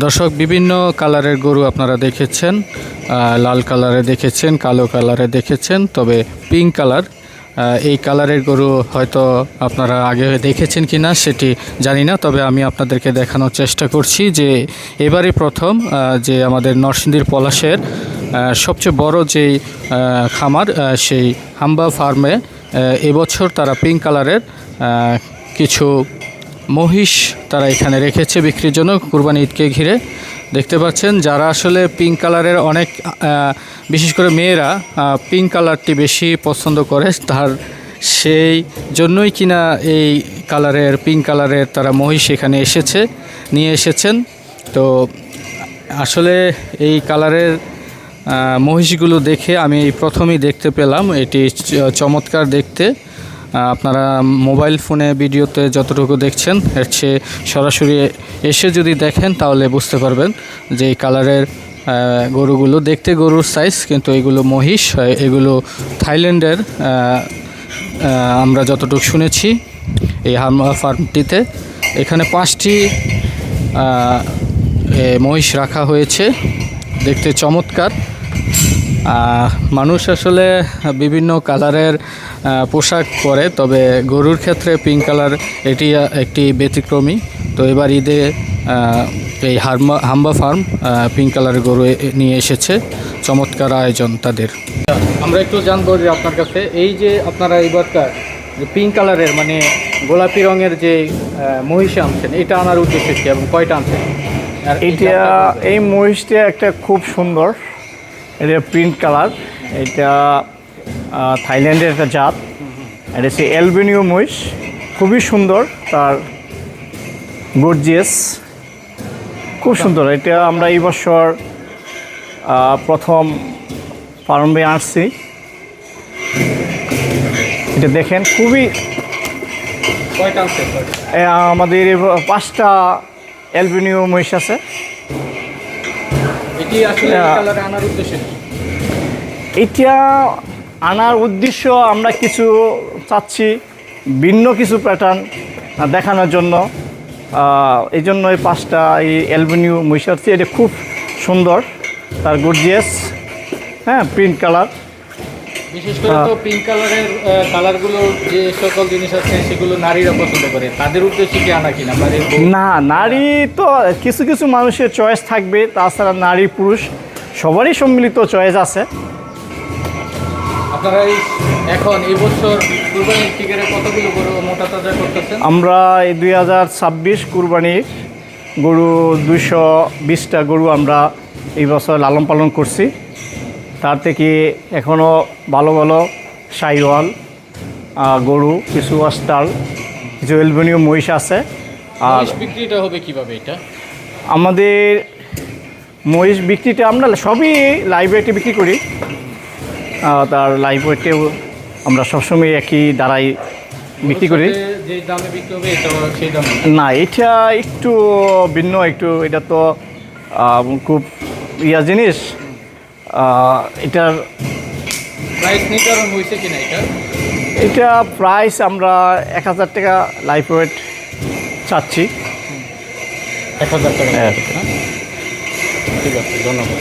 দর্শক, বিভিন্ন কালারের গরু আপনারা দেখেছেন। লাল কালারে দেখেছেন, কালো কালারে দেখেছেন, তবে পিঙ্ক কালার, এই কালারের গরু হয়তো আপনারা আগে দেখেছেন কি না সেটি জানি না। তবে আমি আপনাদেরকে দেখানোর চেষ্টা করছি যে এবারই প্রথম যে আমাদের নরসিংদীর পলাশের সবচেয়ে বড় যেই খামার, সেই হাম্বা ফার্মে এবছর তারা পিঙ্ক কালারের কিছু মহিষ তারা এখানে রেখেছে বিক্রির জন্য কুরবানি ঈদকে ঘিরে। দেখতে পাচ্ছেন যারা আসলে পিঙ্ক কালারের অনেক, বিশেষ করে মেয়েরা পিঙ্ক কালারটি বেশি পছন্দ করে, তার সেই জন্যই কিনা এই কালারের পিঙ্ক কালারের তারা মহিষ এখানে নিয়ে এসেছেন। তো আসলে এই কালারের মহিষগুলো দেখে আমি প্রথমেই দেখতে পেলাম, এটি চমৎকার দেখতে। আপনারা মোবাইল ফোনে ভিডিওতে যতটুকু দেখছেন এর চেয়ে সরাসরি এসে যদি দেখেন তাহলে বুঝতে পারবেন যে এই কালারের গরুগুলো দেখতে গরুর সাইজ, কিন্তু এগুলো মহিষ, এগুলো থাইল্যান্ডের। আমরা যতটুকু শুনেছি এই হাম্বা ফার্মটিতে এখানে 5টি মহিষ রাখা হয়েছে, দেখতে চমৎকার। মানুষ আসলে বিভিন্ন কালারের পোশাক পরে, তবে গরুর ক্ষেত্রে পিঙ্ক কালার এটি একটি ব্যতিক্রমী। তো এবার ঈদে এই হাম্বা ফার্ম পিঙ্ক কালারের গরু নিয়ে এসেছে, চমৎকার আয়োজন তাদের। আমরা একটু জানবো যে আপনার কাছে এই যে আপনারা এবারকার যে পিঙ্ক কালারের মানে গোলাপি রঙের যে মহিষ আনছেন, এটা আনার উদ্দেশ্য কি এবং কয়টা আনছেন? এটা এই মহিষটা একটা খুব সুন্দর, এটা প্রিন্ট কালার, এটা থাইল্যান্ডের একটা জাত, এটা হচ্ছে অ্যালবিনিও মহিষ, খুবই সুন্দর, তার গর্জিয়াস, খুব সুন্দর। এটা আমরা এই বছর প্রথম ফার্মে আসছি। এটা দেখেন খুবই, আমাদের 5টা অ্যালবিনিও মহিষ আছে। এটা আনার উদ্দেশ্য আমরা কিছু চাচ্ছি, ভিন্ন কিছু প্যাটার্ন দেখানোর জন্য। এই জন্য এই 5টা এই অ্যালবিনিও মহিষ আছে। এটা খুব সুন্দর, তার গর্জিয়াস, হ্যাঁ, প্রিন্ট কালার। বিশেষ করে তো পিঙ্ক কালারের কালারগুলো যে সকল জিনিস আছে সেগুলো নারীরা পছন্দ করে, তাদের উদ্দেশ্যে কি আনা কিনা? না, নারী তো কিছু কিছু মানুষের চয়েস থাকবে, তাছাড়া নারী পুরুষ সবারই সম্মিলিত চয়েস আছে। আপনারা এখন এই বছর কুরবানির টিকেটে কতগুলো গরু মোটা তাজা করতেছেন? আমরা এই 2026 কুরবানির গরু 220টা গরু আমরা এই বছর লালন পালন করছি। তার থেকে এখনও ভালো ভালো শাহিওয়াল গরু, কিছু অস্টাল, কিছু অ্যালবিনিও মহিষ আছে। আর বিক্রিটা হবে কিভাবে? এটা আমাদের মহিষ বিক্রিটা আমরা সবই লাইভ ওয়েটে বিক্রি করি। তার লাইভ ওয়েটেও আমরা সবসময় একই দাঁড়াই বিক্রি করি। যে দামে বিক্রি হবে এটা সেই দাম না, এটা একটু ভিন্ন, একটু এটা তো খুব জিনিস। এটার প্রাইস নির্ধারণ হয়েছে কিনা? এটা প্রাইস আমরা 1000 টাকা লাইভ ওয়েট চাচ্ছি। 1000 টাকা। ঠিক আছে, ধন্যবাদ।